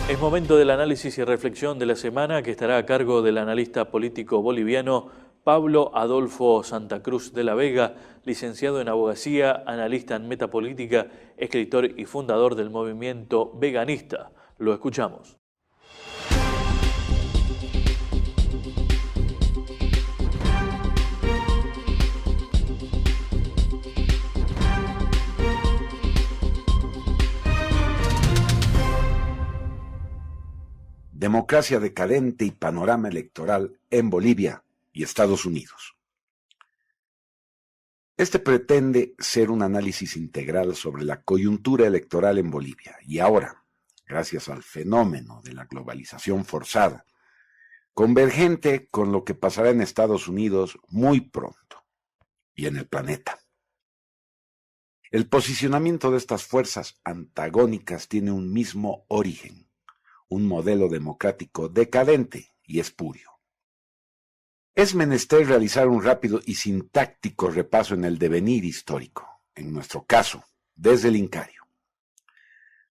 Es momento del análisis y reflexión de la semana que estará a cargo del analista político boliviano Pablo Adolfo Santa Cruz de la Vega, licenciado en abogacía, analista en metapolítica, escritor y fundador del movimiento veganista. Lo escuchamos. Democracia decadente y panorama electoral en Bolivia y Estados Unidos. Este pretende ser un análisis integral sobre la coyuntura electoral en Bolivia y ahora, gracias al fenómeno de la globalización forzada, convergente con lo que pasará en Estados Unidos muy pronto y en el planeta. El posicionamiento de estas fuerzas antagónicas tiene un mismo origen: un modelo democrático decadente y espurio. Es menester realizar un rápido y sintáctico repaso en el devenir histórico, en nuestro caso, desde el Incario.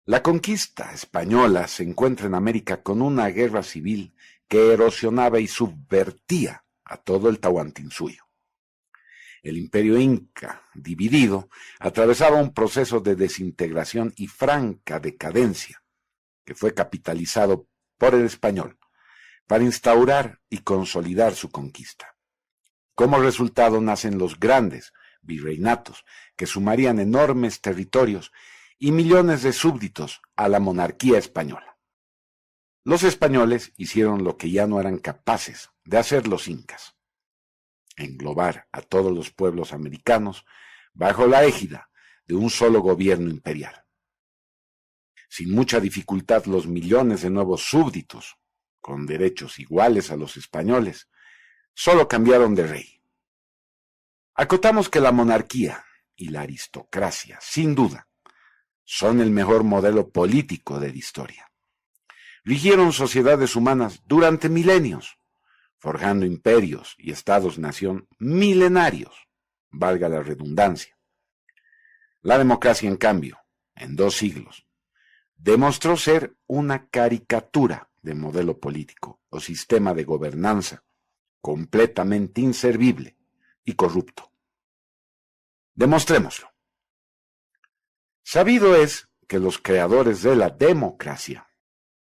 La conquista española se encuentra en América con una guerra civil que erosionaba y subvertía a todo el Tahuantinsuyo. El imperio inca, dividido, atravesaba un proceso de desintegración y franca decadencia, que fue capitalizado por el español para instaurar y consolidar su conquista. Como resultado nacen los grandes virreinatos, que sumarían enormes territorios y millones de súbditos a la monarquía española. Los españoles hicieron lo que ya no eran capaces de hacer los incas: englobar a todos los pueblos americanos bajo la égida de un solo gobierno imperial. Sin mucha dificultad, los millones de nuevos súbditos, con derechos iguales a los españoles, solo cambiaron de rey. Acotamos que la monarquía y la aristocracia, sin duda, son el mejor modelo político de la historia. Rigieron sociedades humanas durante milenios, forjando imperios y estados-nación milenarios, valga la redundancia. La democracia, en cambio, en 2 siglos, demostró ser una caricatura de modelo político o sistema de gobernanza completamente inservible y corrupto. Demostrémoslo. Sabido es que los creadores de la democracia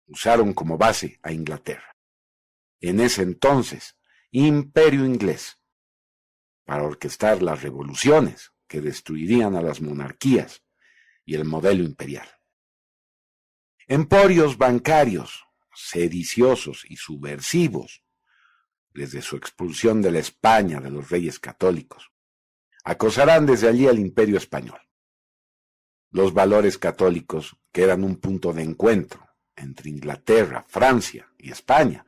usaron como base a Inglaterra, en ese entonces imperio inglés, para orquestar las revoluciones que destruirían a las monarquías y el modelo imperial. Emporios bancarios, sediciosos y subversivos, desde su expulsión de la España de los reyes católicos, acosarán desde allí al imperio español. Los valores católicos, que eran un punto de encuentro entre Inglaterra, Francia y España,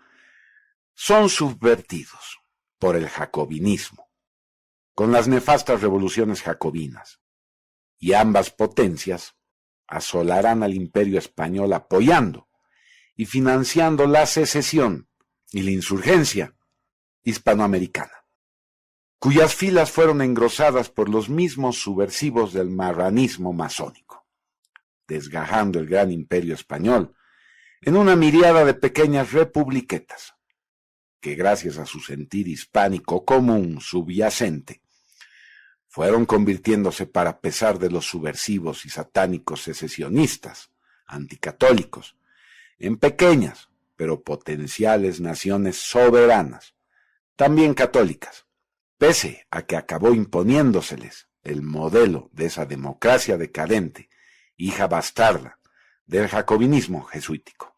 son subvertidos por el jacobinismo, con las nefastas revoluciones jacobinas, y ambas potencias asolarán al imperio español apoyando y financiando la secesión y la insurgencia hispanoamericana, cuyas filas fueron engrosadas por los mismos subversivos del marranismo masónico, desgajando el gran imperio español en una miriada de pequeñas republiquetas, que gracias a su sentir hispánico común subyacente, fueron convirtiéndose, para pesar de los subversivos y satánicos secesionistas, anticatólicos, en pequeñas pero potenciales naciones soberanas, también católicas, pese a que acabó imponiéndoseles el modelo de esa democracia decadente, hija bastarda del jacobinismo jesuítico.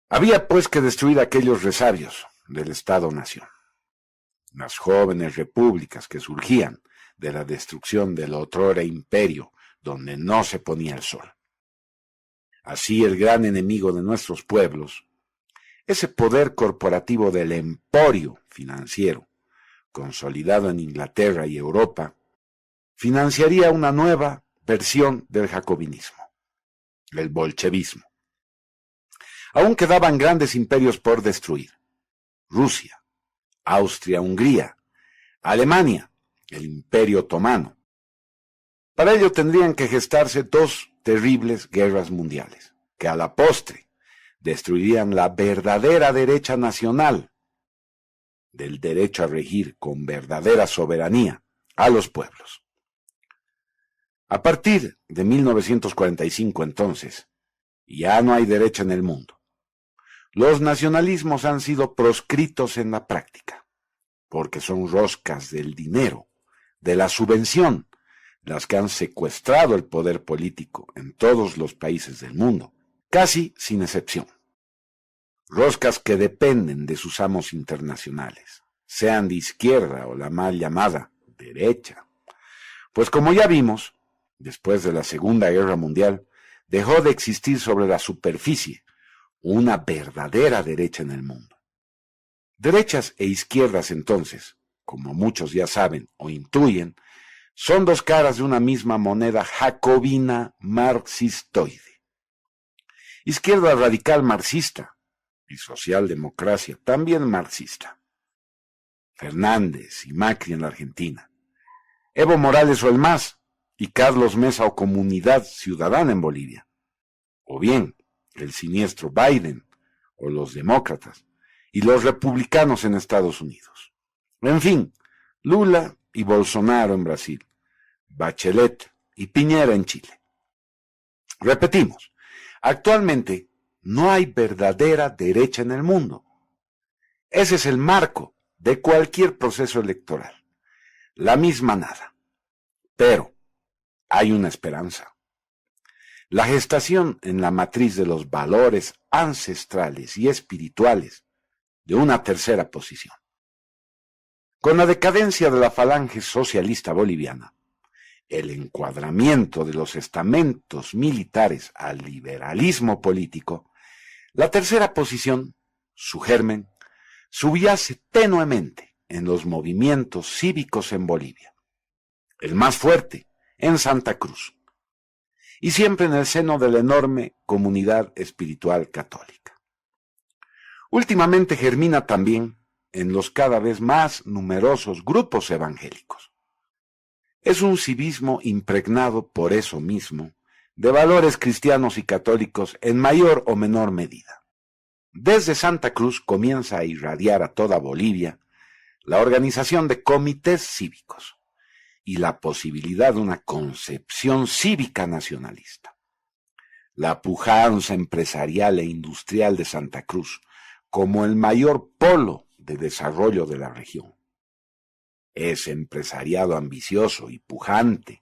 Había pues que destruir aquellos resabios del Estado-nación, las jóvenes repúblicas que surgían de la destrucción del otrora imperio donde no se ponía el sol. Así el gran enemigo de nuestros pueblos, ese poder corporativo del emporio financiero, consolidado en Inglaterra y Europa, financiaría una nueva versión del jacobinismo, el bolchevismo. Aún quedaban grandes imperios por destruir: Rusia, Austria-Hungría, Alemania, el Imperio Otomano. Para ello tendrían que gestarse 2 terribles guerras mundiales, que a la postre destruirían la verdadera derecha nacional del derecho a regir con verdadera soberanía a los pueblos. A partir de 1945, entonces, ya no hay derecha en el mundo. Los nacionalismos han sido proscritos en la práctica, porque son roscas del dinero, de la subvención, las que han secuestrado el poder político en todos los países del mundo, casi sin excepción. Roscas que dependen de sus amos internacionales, sean de izquierda o la mal llamada derecha. Pues como ya vimos, después de la Segunda Guerra Mundial, dejó de existir sobre la superficie una verdadera derecha en el mundo. Derechas e izquierdas, entonces, como muchos ya saben o intuyen, son dos caras de una misma moneda jacobina marxistoide. Izquierda radical marxista y socialdemocracia también marxista. Fernández y Macri en la Argentina, Evo Morales o el MAS y Carlos Mesa o Comunidad Ciudadana en Bolivia, o bien el siniestro Biden o los demócratas y los republicanos en Estados Unidos. En fin, Lula y Bolsonaro en Brasil, Bachelet y Piñera en Chile. Repetimos, actualmente no hay verdadera derecha en el mundo. Ese es el marco de cualquier proceso electoral. La misma nada. Pero hay una esperanza. La gestación en la matriz de los valores ancestrales y espirituales de una tercera posición. Con la decadencia de la falange socialista boliviana, el encuadramiento de los estamentos militares al liberalismo político, la tercera posición, su germen, subyace tenuemente en los movimientos cívicos en Bolivia, el más fuerte en Santa Cruz, y siempre en el seno de la enorme comunidad espiritual católica. Últimamente germina también en los cada vez más numerosos grupos evangélicos. Es un civismo impregnado por eso mismo de valores cristianos y católicos en mayor o menor medida. Desde Santa Cruz comienza a irradiar a toda Bolivia la organización de comités cívicos y la posibilidad de una concepción cívica nacionalista. La pujanza empresarial e industrial de Santa Cruz como el mayor polo de desarrollo de la región. Ese empresariado ambicioso y pujante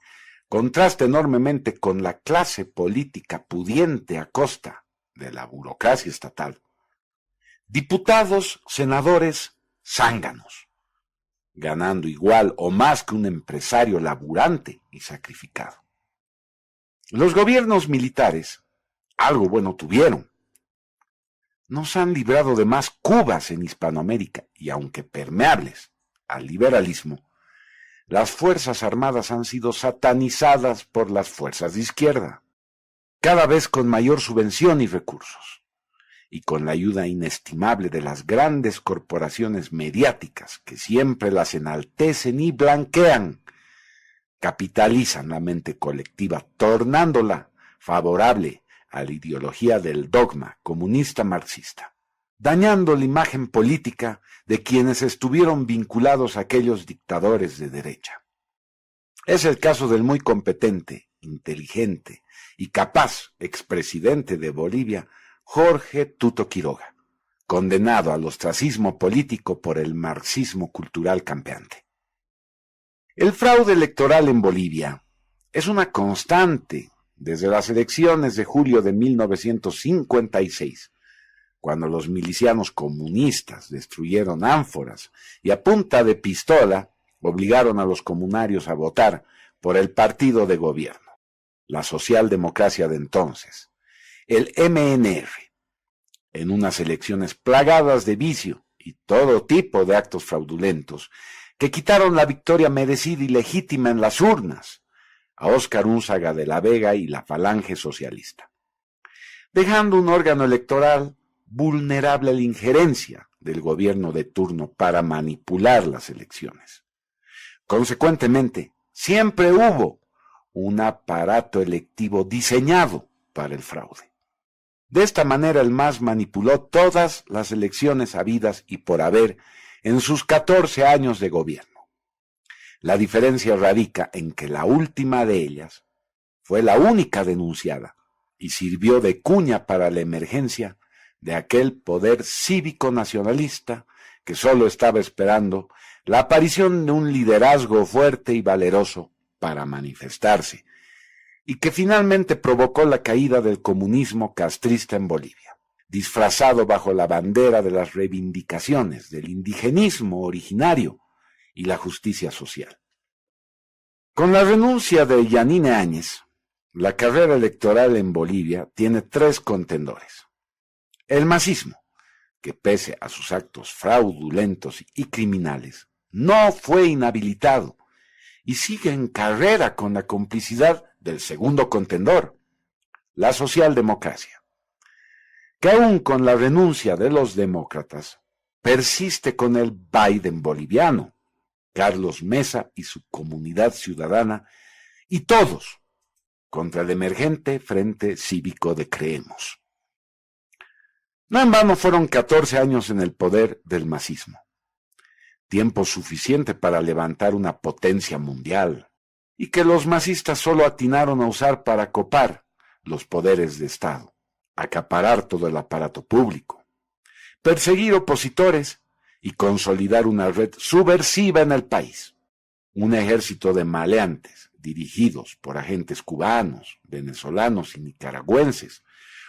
contrasta enormemente con la clase política pudiente a costa de la burocracia estatal. Diputados, senadores, zánganos, ganando igual o más que un empresario laburante y sacrificado. Los gobiernos militares algo bueno tuvieron. Nos han librado de más Cubas en Hispanoamérica y aunque permeables al liberalismo, las fuerzas armadas han sido satanizadas por las fuerzas de izquierda, cada vez con mayor subvención y recursos, y con la ayuda inestimable de las grandes corporaciones mediáticas que siempre las enaltecen y blanquean, capitalizan la mente colectiva, tornándola favorable a la ideología del dogma comunista marxista, dañando la imagen política de quienes estuvieron vinculados a aquellos dictadores de derecha. Es el caso del muy competente, inteligente y capaz expresidente de Bolivia, Jorge Tuto Quiroga, condenado al ostracismo político por el marxismo cultural campeante. El fraude electoral en Bolivia es una constante desde las elecciones de julio de 1956, cuando los milicianos comunistas destruyeron ánforas y a punta de pistola obligaron a los comunarios a votar por el partido de gobierno, la socialdemocracia de entonces, el MNR, en unas elecciones plagadas de vicio y todo tipo de actos fraudulentos que quitaron la victoria merecida y legítima en las urnas a Óscar Únzaga de la Vega y la Falange Socialista, dejando un órgano electoral vulnerable a la injerencia del gobierno de turno para manipular las elecciones. Consecuentemente, siempre hubo un aparato electivo diseñado para el fraude. De esta manera el MAS manipuló todas las elecciones habidas y por haber en sus 14 años de gobierno. La diferencia radica en que la última de ellas fue la única denunciada y sirvió de cuña para la emergencia de aquel poder cívico nacionalista que solo estaba esperando la aparición de un liderazgo fuerte y valeroso para manifestarse, y que finalmente provocó la caída del comunismo castrista en Bolivia, disfrazado bajo la bandera de las reivindicaciones del indigenismo originario y la justicia social. Con la renuncia de Yanine Áñez, la carrera electoral en Bolivia tiene 3 contendores. El masismo, que pese a sus actos fraudulentos y criminales, no fue inhabilitado y sigue en carrera con la complicidad del segundo contendor, la socialdemocracia, que aún con la renuncia de los demócratas, persiste con el Biden boliviano, Carlos Mesa y su comunidad ciudadana, y todos contra el emergente Frente Cívico de Creemos. No en vano fueron 14 años en el poder del masismo, tiempo suficiente para levantar una potencia mundial, y que los masistas solo atinaron a usar para copar los poderes de Estado, acaparar todo el aparato público, perseguir opositores y consolidar una red subversiva en el país, un ejército de maleantes dirigidos por agentes cubanos, venezolanos y nicaragüenses.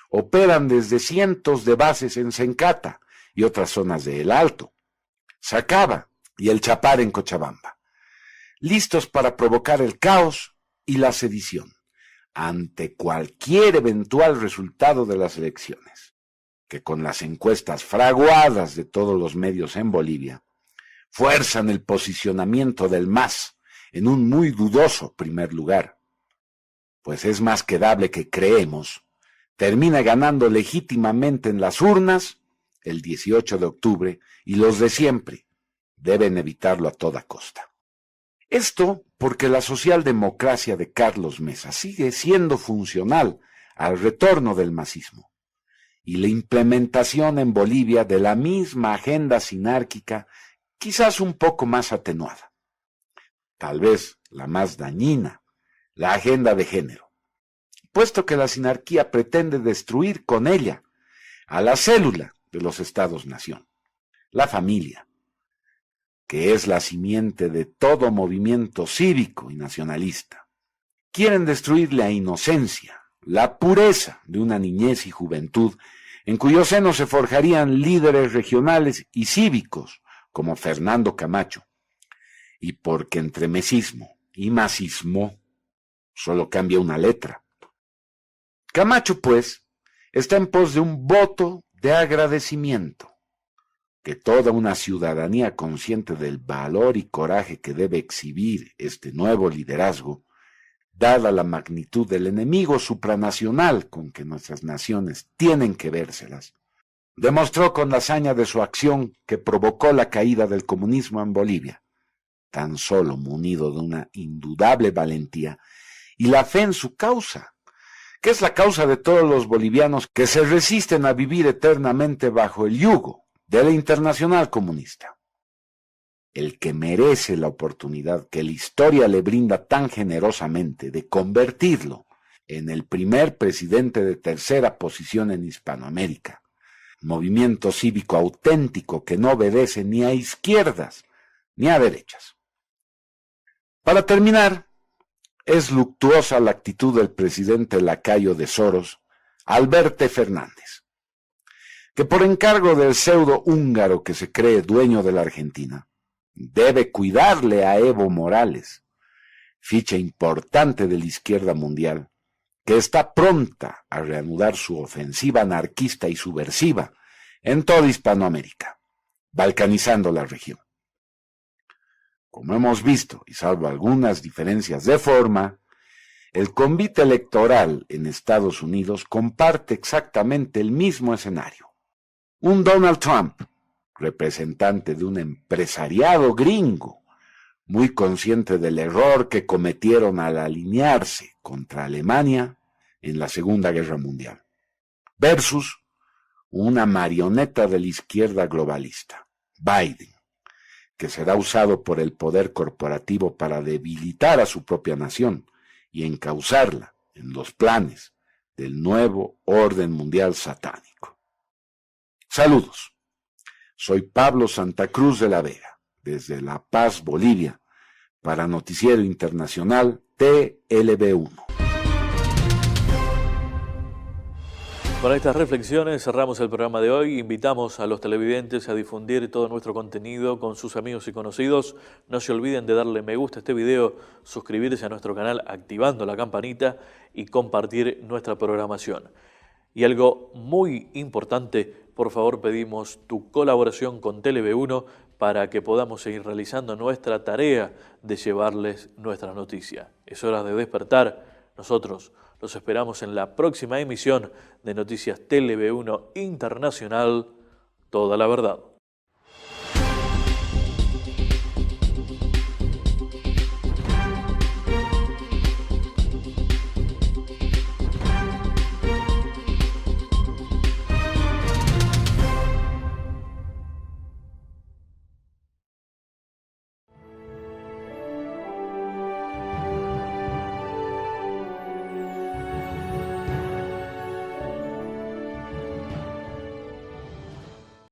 Operan desde cientos de bases en Sencata y otras zonas de El Alto, Sacaba y El Chapar en Cochabamba, listos para provocar el caos y la sedición ante cualquier eventual resultado de las elecciones, que con las encuestas fraguadas de todos los medios en Bolivia, fuerzan el posicionamiento del MAS en un muy dudoso primer lugar, pues es más que dable que Creemos termina ganando legítimamente en las urnas el 18 de octubre y los de siempre deben evitarlo a toda costa. Esto porque la socialdemocracia de Carlos Mesa sigue siendo funcional al retorno del masismo y la implementación en Bolivia de la misma agenda sinárquica, quizás un poco más atenuada, tal vez la más dañina, la agenda de género, puesto que la sinarquía pretende destruir con ella a la célula de los Estados-nación, la familia, que es la simiente de todo movimiento cívico y nacionalista. Quieren destruir la inocencia, la pureza de una niñez y juventud en cuyo seno se forjarían líderes regionales y cívicos como Fernando Camacho, y porque entre mesismo y masismo solo cambia una letra. Camacho, pues, está en pos de un voto de agradecimiento, que toda una ciudadanía consciente del valor y coraje que debe exhibir este nuevo liderazgo, dada la magnitud del enemigo supranacional con que nuestras naciones tienen que vérselas, demostró con la hazaña de su acción que provocó la caída del comunismo en Bolivia, tan solo munido de una indudable valentía y la fe en su causa, que es la causa de todos los bolivianos que se resisten a vivir eternamente bajo el yugo de la Internacional Comunista. El que merece la oportunidad que la historia le brinda tan generosamente de convertirlo en el primer presidente de tercera posición en Hispanoamérica, movimiento cívico auténtico que no obedece ni a izquierdas ni a derechas. Para terminar, es luctuosa la actitud del presidente lacayo de Soros, Alberto Fernández, que por encargo del pseudo húngaro que se cree dueño de la Argentina, debe cuidarle a Evo Morales, ficha importante de la izquierda mundial, que está pronta a reanudar su ofensiva anarquista y subversiva en toda Hispanoamérica, balcanizando la región. Como hemos visto, y salvo algunas diferencias de forma, el convite electoral en Estados Unidos comparte exactamente el mismo escenario. Un Donald Trump, representante de un empresariado gringo, muy consciente del error que cometieron al alinearse contra Alemania en la Segunda Guerra Mundial. versus una marioneta de la izquierda globalista, Biden, que será usado por el poder corporativo para debilitar a su propia nación y encauzarla en los planes del nuevo orden mundial satánico. Saludos. Soy Pablo Santa Cruz de la Vega, desde La Paz, Bolivia, para Noticiero Internacional TLB1. Con estas reflexiones cerramos el programa de hoy. Invitamos a los televidentes a difundir todo nuestro contenido con sus amigos y conocidos. No se olviden de darle me gusta a este video, suscribirse a nuestro canal activando la campanita y compartir nuestra programación. Y algo muy importante, por favor pedimos tu colaboración con TLB1 para que podamos seguir realizando nuestra tarea de llevarles nuestras noticias. Es hora de despertar. Nosotros los esperamos en la próxima emisión de Noticias TLB1 Internacional, Toda la Verdad.